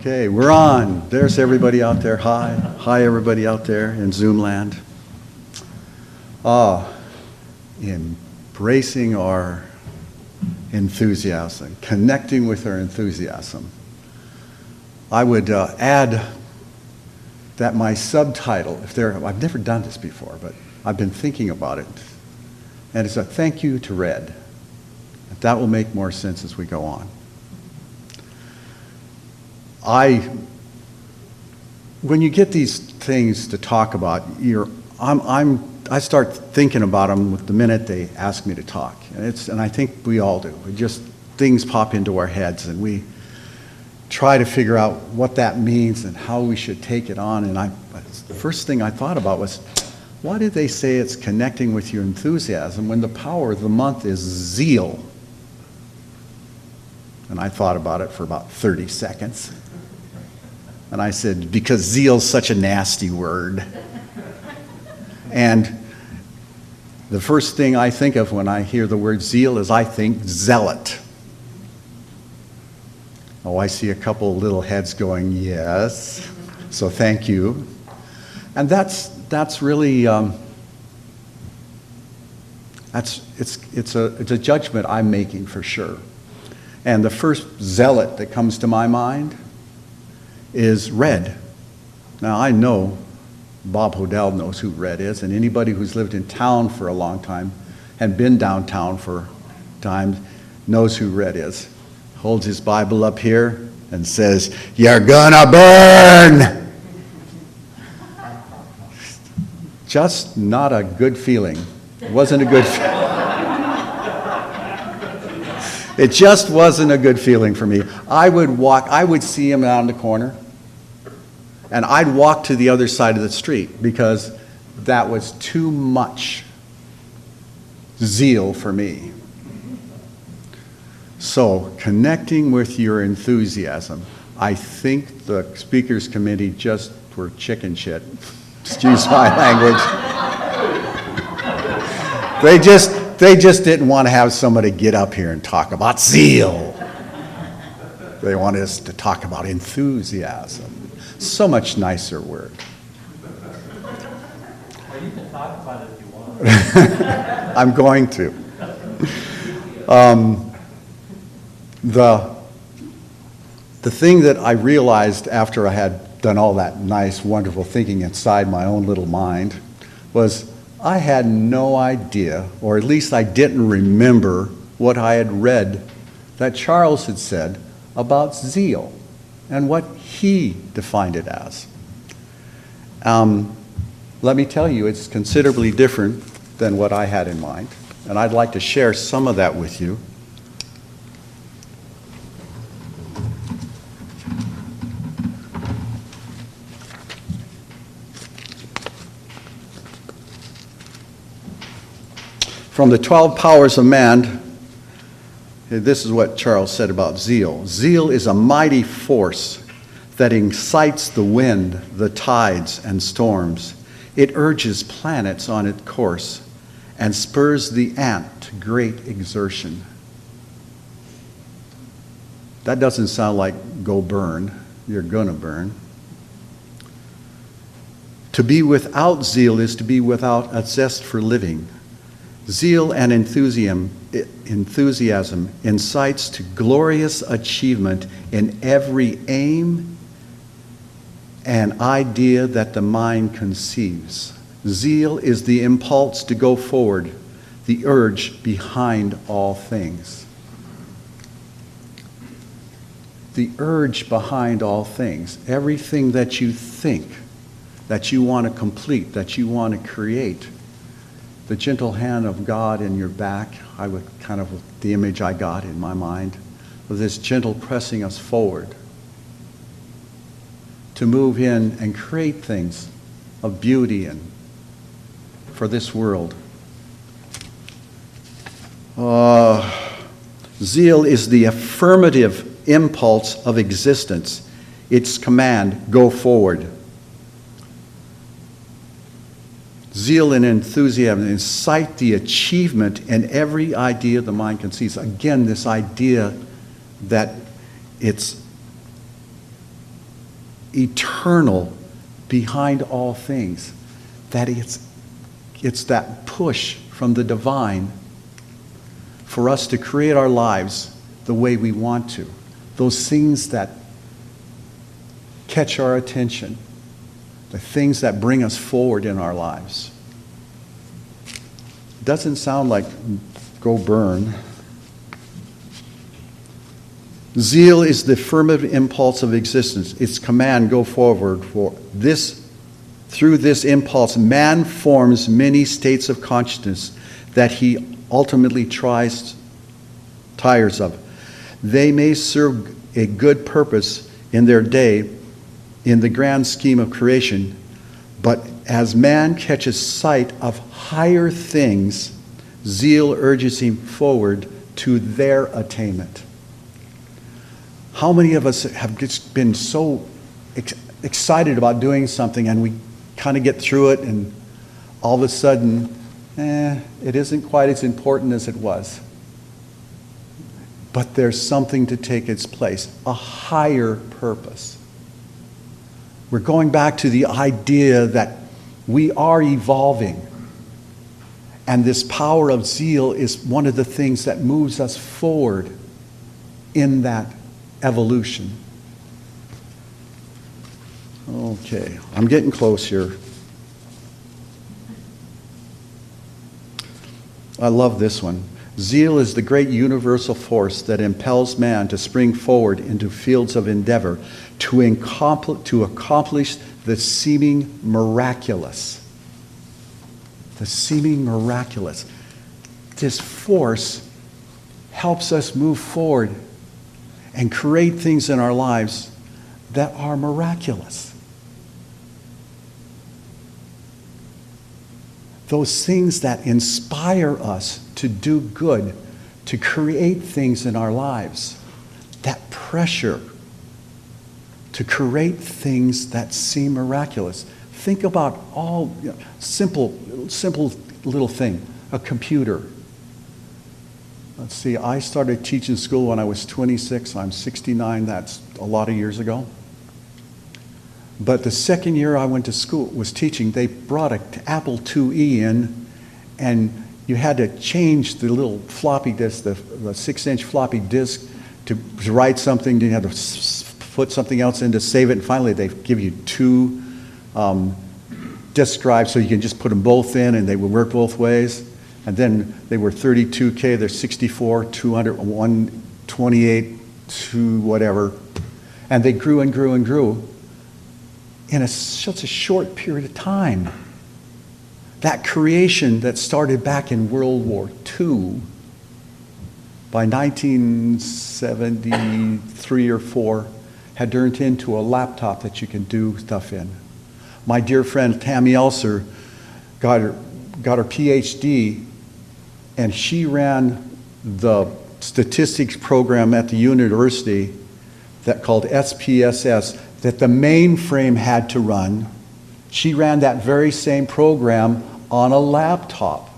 Okay, we're on. There's everybody out there. Hi. Hi, everybody out there in Zoom land. Embracing our enthusiasm, connecting with our enthusiasm. I would add that my subtitle, I've never done this before, but I've been thinking about it, and it's a thank you to Red. That will make more sense as we go on. When you get these things to talk about, I start thinking about them the minute they ask me to talk, and I think we all do. Things pop into our heads, and we try to figure out what that means and how we should take it on. And the first thing I thought about was, why did they say it's connecting with your enthusiasm when the power of the month is zeal? And I thought about it for about 30 seconds. And I said, because zeal's such a nasty word. And the first thing I think of when I hear the word zeal is I think zealot. Oh, I see a couple little heads going, yes. So thank you. And that's really, it's a judgment I'm making for sure. And the first zealot that comes to my mind is Red. Now, I know Bob Hodel knows who Red is, and anybody who's lived in town for a long time and been downtown for time knows who Red is. Holds his Bible up here and says, "You're gonna burn!" Just not a good feeling. It wasn't a good feeling. It just wasn't a good feeling for me. I would see him out in the corner, and I'd walk to the other side of the street because that was too much zeal for me. So, connecting with your enthusiasm, I think the speakers committee just were chicken shit. Excuse my language. They just didn't want to have somebody get up here and talk about zeal. They wanted us to talk about enthusiasm. So much nicer word. Well, you can talk about it if you want. I'm going to. The thing that I realized after I had done all that nice, wonderful thinking inside my own little mind was I had no idea, or at least I didn't remember what I had read that Charles had said about zeal and what he defined it as. Let me tell you, it's considerably different than what I had in mind, and I'd like to share some of that with you. From the 12 powers of man, this is what Charles said about zeal. Zeal is a mighty force that incites the wind, the tides, and storms. It urges planets on its course and spurs the ant to great exertion. That doesn't sound like go burn. You're gonna burn. To be without zeal is to be without a zest for living. Zeal and enthusiasm incites to glorious achievement in every aim and idea that the mind conceives. Zeal is the impulse to go forward, the urge behind all things. The urge behind all things. Everything that you think, that you want to complete, that you want to create. The gentle hand of God in your back, the image I got in my mind, of this gentle pressing us forward to move in and create things of beauty and for this world. Zeal is the affirmative impulse of existence. Its command, go forward. Zeal and enthusiasm incite the achievement in every idea the mind conceives. Again, this idea that it's eternal behind all things, that it's that push from the divine for us to create our lives the way we want to. Those things that catch our attention, the things that bring us forward in our lives. Doesn't sound like go burn. Zeal is the affirmative impulse of existence. Its command, go forward. Through this impulse, man forms many states of consciousness that he ultimately tires of. They may serve a good purpose in their day in the grand scheme of creation, but as man catches sight of higher things, zeal urges him forward to their attainment. How many of us have just been so excited about doing something and we kind of get through it and all of a sudden, it isn't quite as important as it was. But there's something to take its place, a higher purpose. We're going back to the idea that we are evolving. And this power of zeal is one of the things that moves us forward in that evolution. Okay, I'm getting close here. I love this one. Zeal is the great universal force that impels man to spring forward into fields of endeavor to accomplish the seeming miraculous. The seeming miraculous. This force helps us move forward and create things in our lives that are miraculous. Those things that inspire us to do good, to create things in our lives. That pressure to create things that seem miraculous. Think about all simple little thing, a computer. Let's see, I started teaching school when I was 26. I'm 69. That's a lot of years ago. But the second year I went to school, was teaching, they brought an Apple IIe in, and you had to change the little floppy disk, the 6-inch floppy disk, to write something. You had to put something else in to save it. And finally, they give you two disk drives so you can just put them both in, and they would work both ways. And then they were 32K, they're 64, 200, 128, 2 whatever. And they grew and grew and grew in such a short period of time. That creation that started back in World War II, by 1973 or 4, had turned into a laptop that you can do stuff in. My dear friend Tammy Elser got her PhD, and she ran the statistics program at the university that called SPSS, that the mainframe had to run. She ran that very same program on a laptop.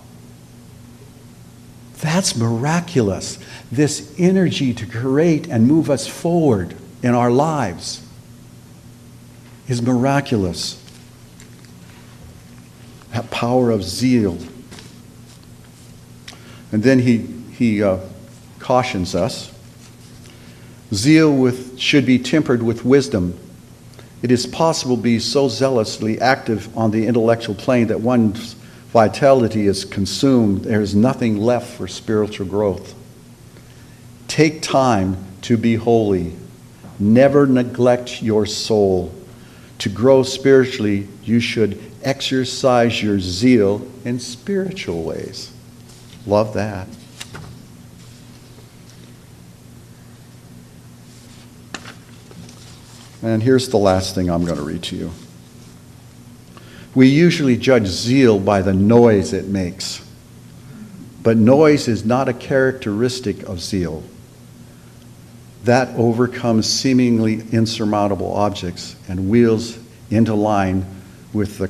That's miraculous. This energy to create and move us forward in our lives is miraculous. That power of zeal. And then he cautions us. Zeal should be tempered with wisdom. It is possible to be so zealously active on the intellectual plane that one's vitality is consumed. There is nothing left for spiritual growth. Take time to be holy. Never neglect your soul. To grow spiritually, you should exercise your zeal in spiritual ways. Love that. And here's the last thing I'm going to read to you. We usually judge zeal by the noise it makes. But noise is not a characteristic of zeal. That overcomes seemingly insurmountable objects and wheels into line with a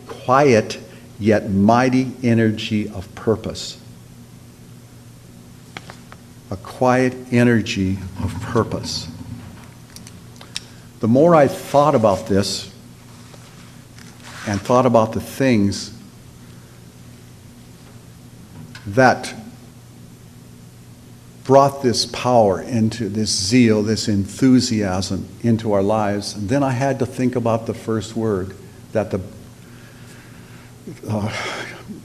quiet yet mighty energy of purpose. A quiet energy of purpose. the more I thought about this and thought about the things that brought this power into this zeal, this enthusiasm into our lives, and then I had to think about the first word that the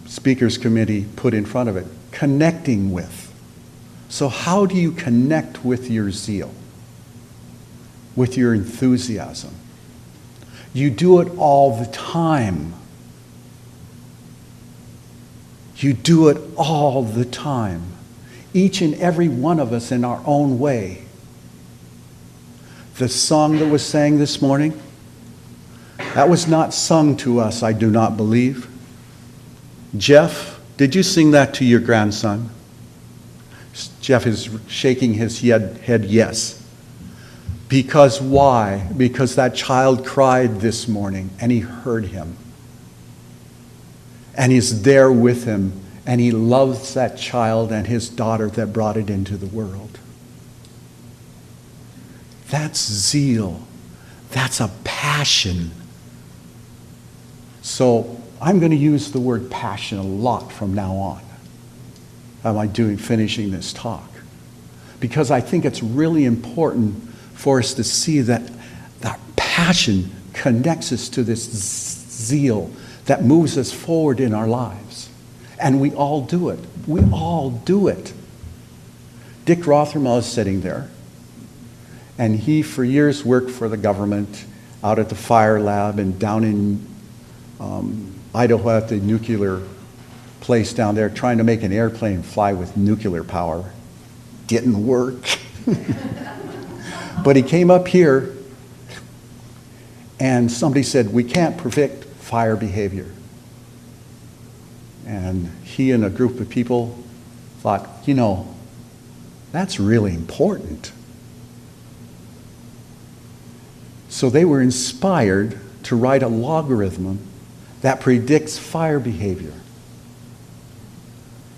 Speakers Committee put in front of it, connecting with. So how do you connect with your zeal, with your enthusiasm? You do it all the time. You do it all the time. Each and every one of us in our own way. The song that was sang this morning, that was not sung to us, I do not believe. Jeff, did you sing that to your grandson? Jeff is shaking his head yes. Because why? Because that child cried this morning and he heard him. And he's there with him. And he loves that child and his daughter that brought it into the world. That's zeal. That's a passion. So I'm going to use the word passion a lot from now on. How am I doing finishing this talk? Because I think it's really important for us to see that that passion connects us to this zeal that moves us forward in our lives. And we all do it. We all do it. Dick Rothermel is sitting there, and he for years worked for the government out at the fire lab and down in Idaho at the nuclear place down there, trying to make an airplane fly with nuclear power. Didn't work. But he came up here, and somebody said, we can't predict fire behavior. And he and a group of people thought, you know, that's really important. So they were inspired to write a logarithm that predicts fire behavior.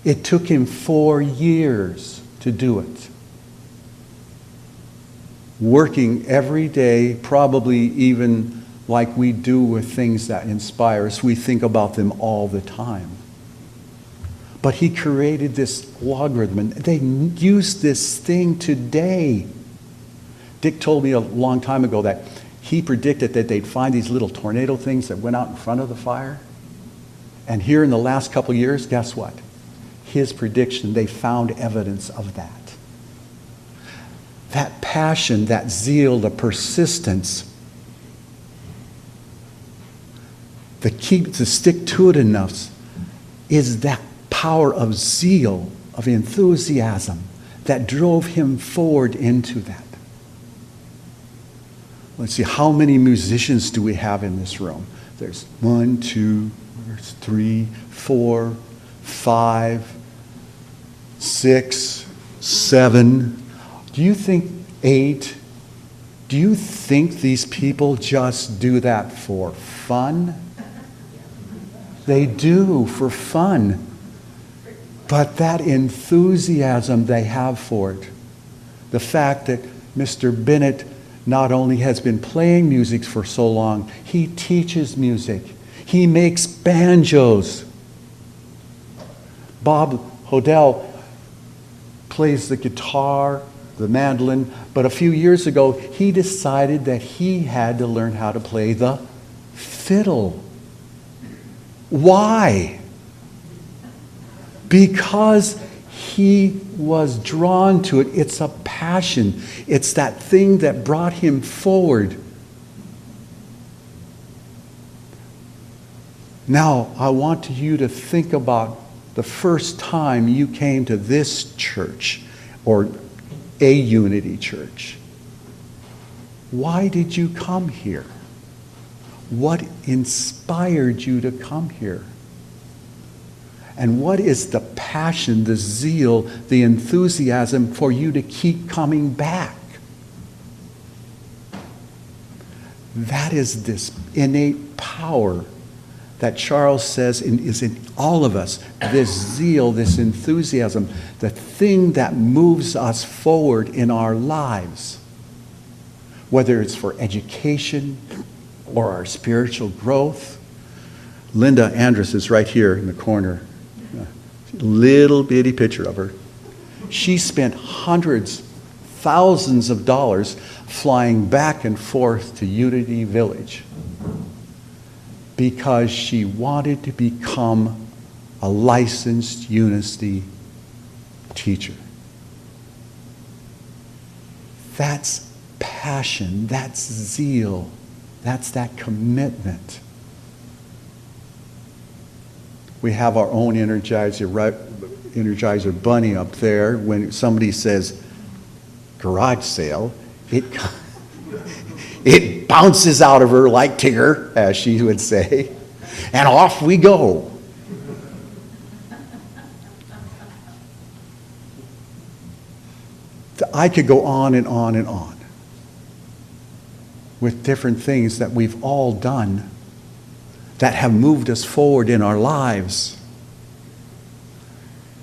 It took him 4 years to do it. Working every day, probably even like we do with things that inspire us. We think about them all the time. But he created this logarithm, and they use this thing today. Dick told me a long time ago that he predicted that they'd find these little tornado things that went out in front of the fire. And here in the last couple of years, guess what? His prediction, they found evidence of that. That passion, that zeal, the persistence, to stick to it enough is that power of zeal, of enthusiasm that drove him forward into that. Let's see, how many musicians do we have in this room? There's 1, 2, 3, 4, 5, 6, 7. Do you think 8? Do you think these people just do that for fun? They do, for fun. But that enthusiasm they have for it, the fact that Mr. Bennett not only has been playing music for so long, he teaches music. He makes banjos. Bob Hodel plays the guitar, the mandolin, but a few years ago, he decided that he had to learn how to play the fiddle. Why? Because he was drawn to it. It's a passion. It's that thing that brought him forward. Now, I want you to think about the first time you came to this church or a Unity church. Why did you come here? What inspired you to come here? And what is the passion, the zeal, the enthusiasm for you to keep coming back? That is this innate power that Charles says is in all of us. This zeal, this enthusiasm, the thing that moves us forward in our lives. whether it's for education or our spiritual growth. Linda Andrus is right here in the corner. Little bitty picture of her. She spent hundreds, thousands of dollars flying back and forth to Unity Village because she wanted to become a licensed Unity teacher. That's passion, that's zeal, that's that commitment. We have our own Energizer bunny up there. When somebody says garage sale, it bounces out of her like Tigger, as she would say, and off we go. I could go on and on and on with different things that we've all done that have moved us forward in our lives.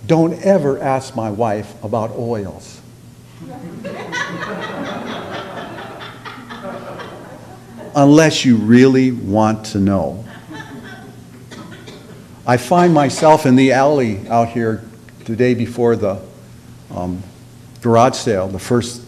Don't ever ask my wife about oils. Unless you really want to know. I find myself in the alley out here the day before the garage sale, the first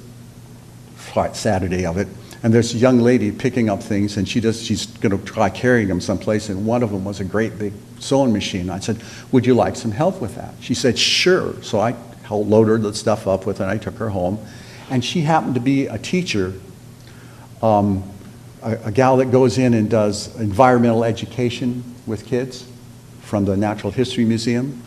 Saturday of it, and there's a young lady picking up things, and she's going to try carrying them someplace, and one of them was a great big sewing machine. I said, would you like some help with that? She said, sure. So I loaded the stuff up with it, and I took her home, and she happened to be a teacher, a gal that goes in and does environmental education with kids from the Natural History Museum.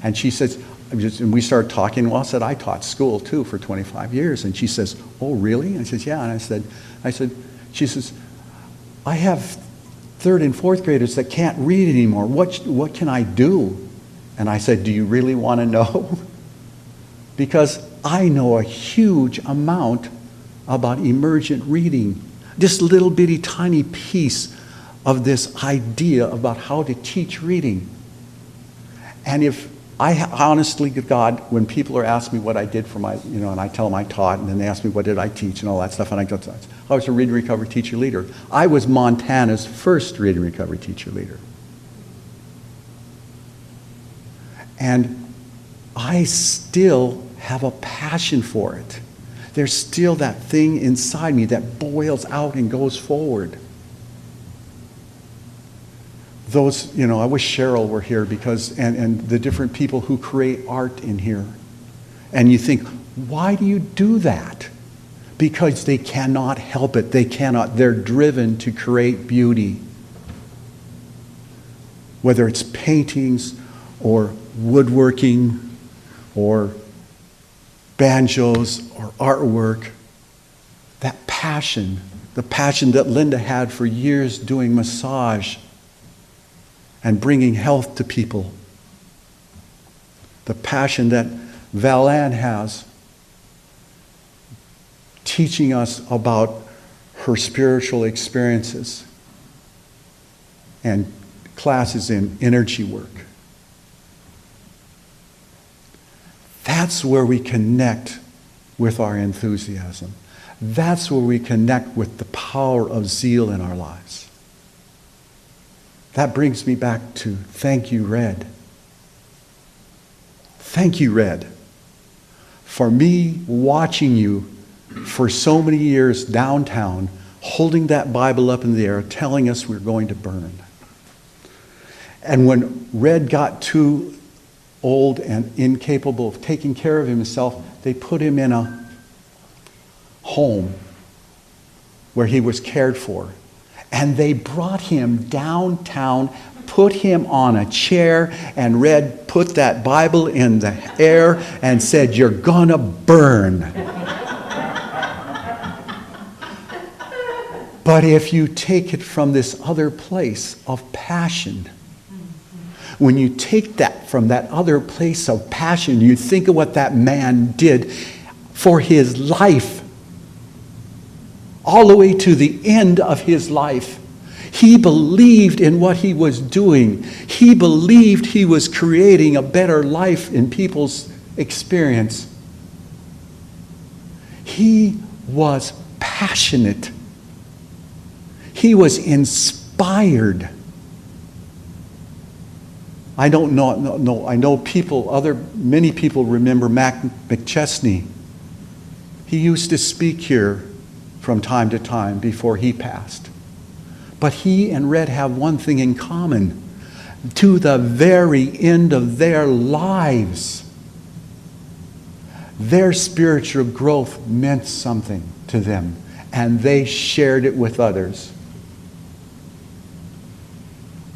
And she says, and we started talking. Well, I said, I taught school too for 25 years. And she says, oh, really? I said, yeah. And she says, I have third and fourth graders that can't read anymore. What can I do? And I said, do you really want to know? Because I know a huge amount about emergent reading. This little bitty tiny piece of this idea about how to teach reading. And if I honestly, God, when people are asking me what I did for my, and I tell them I taught, and then they ask me what did I teach and all that stuff, and I was a Read and Recovery teacher leader. I was Montana's first Read and Recovery teacher leader. And I still have a passion for it. There's still that thing inside me that boils out and goes forward. Those, I wish Cheryl were here because, and the different people who create art in here. And you think, why do you do that? Because they cannot help it. They're driven to create beauty. Whether it's paintings or woodworking or banjos or artwork, that passion, the passion that Linda had for years doing massage and bringing health to people. The passion that Val-Ann has, teaching us about her spiritual experiences and classes in energy work. That's where we connect with our enthusiasm. That's where we connect with the power of zeal in our lives. That brings me back to thank you, Red. Thank you, Red, for me watching you for so many years downtown, holding that Bible up in the air, telling us we're going to burn. And when Red got too old and incapable of taking care of himself, they put him in a home where he was cared for. And they brought him downtown, put him on a chair, and Red put that Bible in the air and said, "You're gonna burn." But if you take it from this other place of passion, when you take that from that other place of passion, you think of what that man did for his life, all the way to the end of his life. He believed in what he was doing. He believed he was creating a better life in people's experience. He was passionate passionate. He was inspired. I don't know, no, I know many people remember Mac McChesney. He used to speak here from time to time before he passed. But he and Red have one thing in common. To the very end of their lives, their spiritual growth meant something to them, and they shared it with others.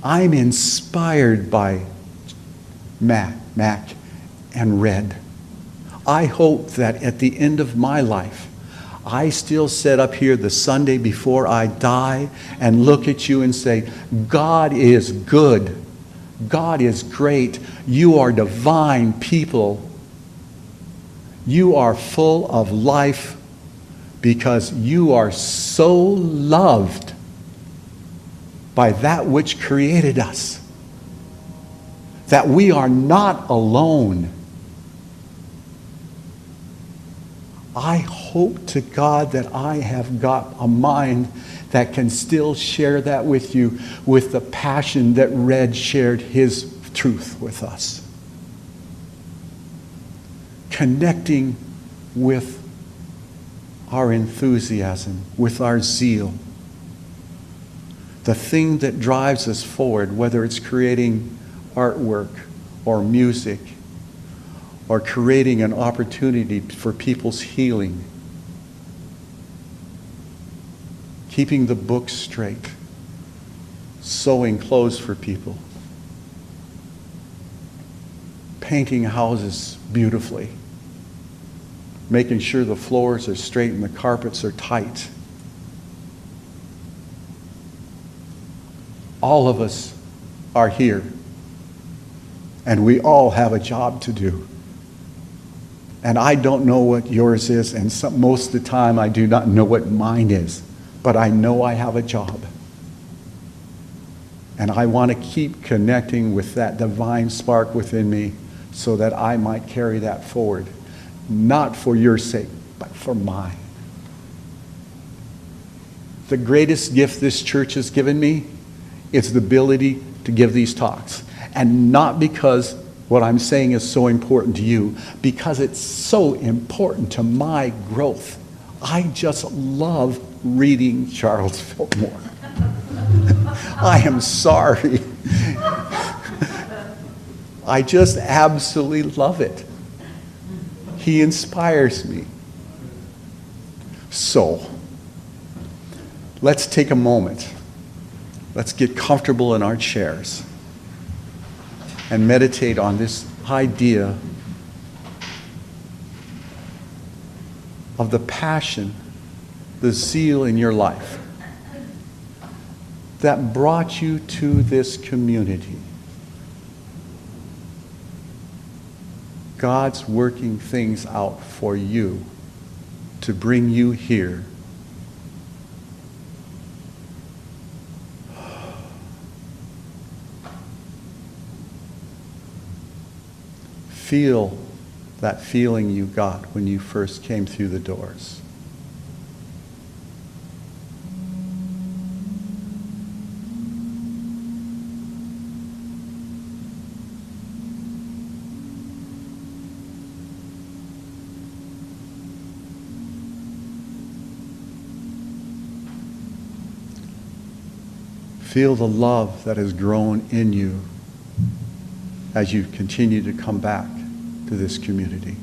I'm inspired by Mac and Red. I hope that at the end of my life, I still sit up here the Sunday before I die and look at you and say, God is good. God is great. You are divine people. You are full of life because you are so loved by that which created us, that we are not alone. I hope to God that I have got a mind that can still share that with you with the passion that Red shared his truth with us. Connecting with our enthusiasm, with our zeal. The thing that drives us forward, whether it's creating artwork or music or creating an opportunity for people's healing, keeping the books straight, sewing clothes for people, painting houses beautifully, making sure the floors are straight and the carpets are tight. All of us are here, and we all have a job to do. And I don't know what yours is, and most of the time I do not know what mine is, but I know I have a job. And I want to keep connecting with that divine spark within me so that I might carry that forward, not for your sake, but for mine. The greatest gift this church has given me is the ability to give these talks. And not because what I'm saying is so important to you, because it's so important to my growth. I just love reading Charles Fillmore. I am sorry. I just absolutely love it. He inspires me. So, let's take a moment. Let's get comfortable in our chairs and meditate on this idea of the passion, the zeal in your life that brought you to this community. God's working things out for you to bring you here. Feel that feeling you got when you first came through the doors. Feel the love that has grown in you as you continue to come back to this community.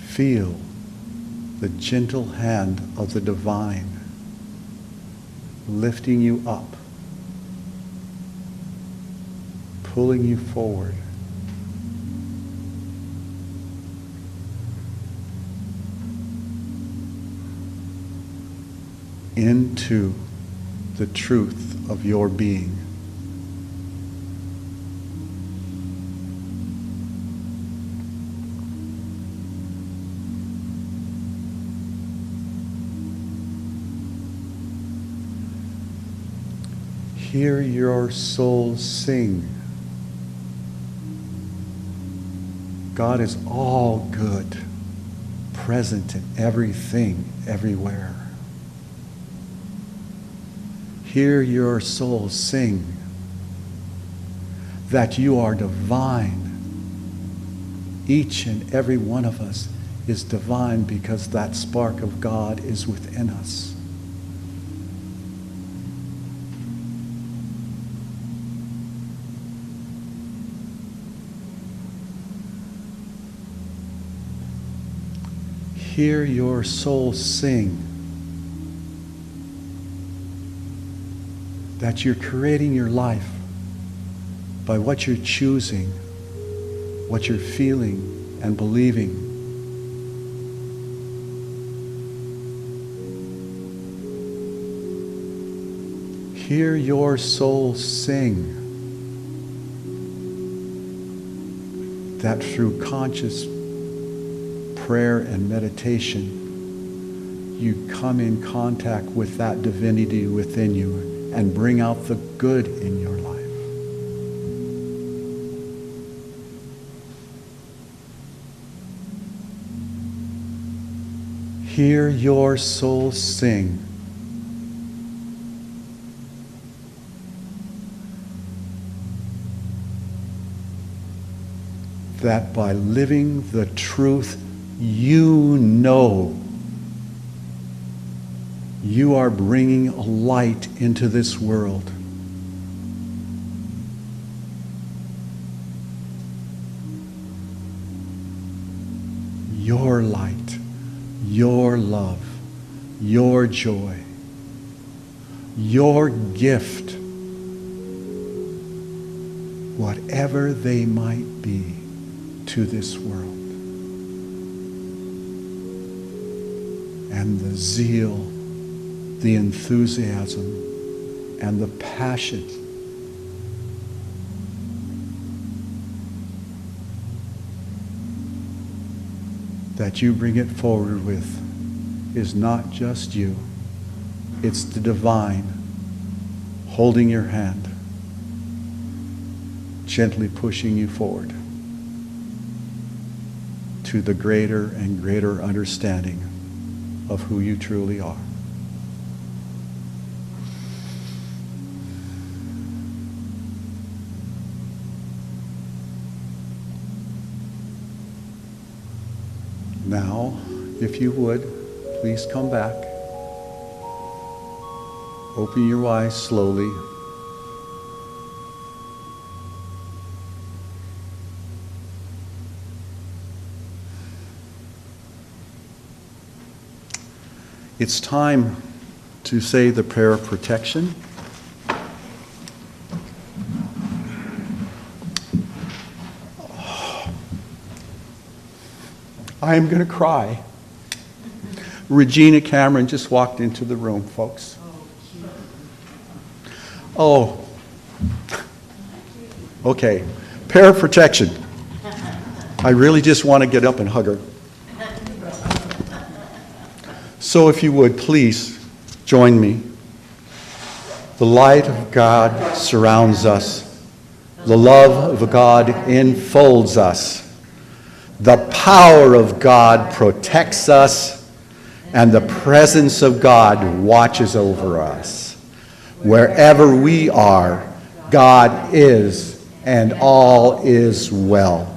Feel the gentle hand of the divine lifting you up, pulling you forward. Into the truth of your being. Hear your soul sing. God is all good, present in everything, everywhere. Hear your soul sing that you are divine. Each and every one of us is divine because that spark of God is within us. Hear your soul sing that you're creating your life by what you're choosing, what you're feeling and believing. Hear your soul sing that through conscious prayer and meditation, you come in contact with that divinity within you and bring out the good in your life. Hear your soul sing that by living the truth you know, you are bringing a light into this world. Your light, your love, your joy, your gift, whatever they might be to this world. And the zeal, the enthusiasm, and the passion that you bring it forward with is not just you. It's the divine holding your hand, gently pushing you forward to the greater and greater understanding of who you truly are. Now, if you would, please come back. Open your eyes slowly. It's time to say the prayer of protection. I am going to cry. Regina Cameron just walked into the room, folks. Oh, okay. Prayer of protection. I really just want to get up and hug her. So if you would, please join me. The light of God surrounds us. The love of God enfolds us. The power of God protects us. And the presence of God watches over us. Wherever we are, God is, and all is well.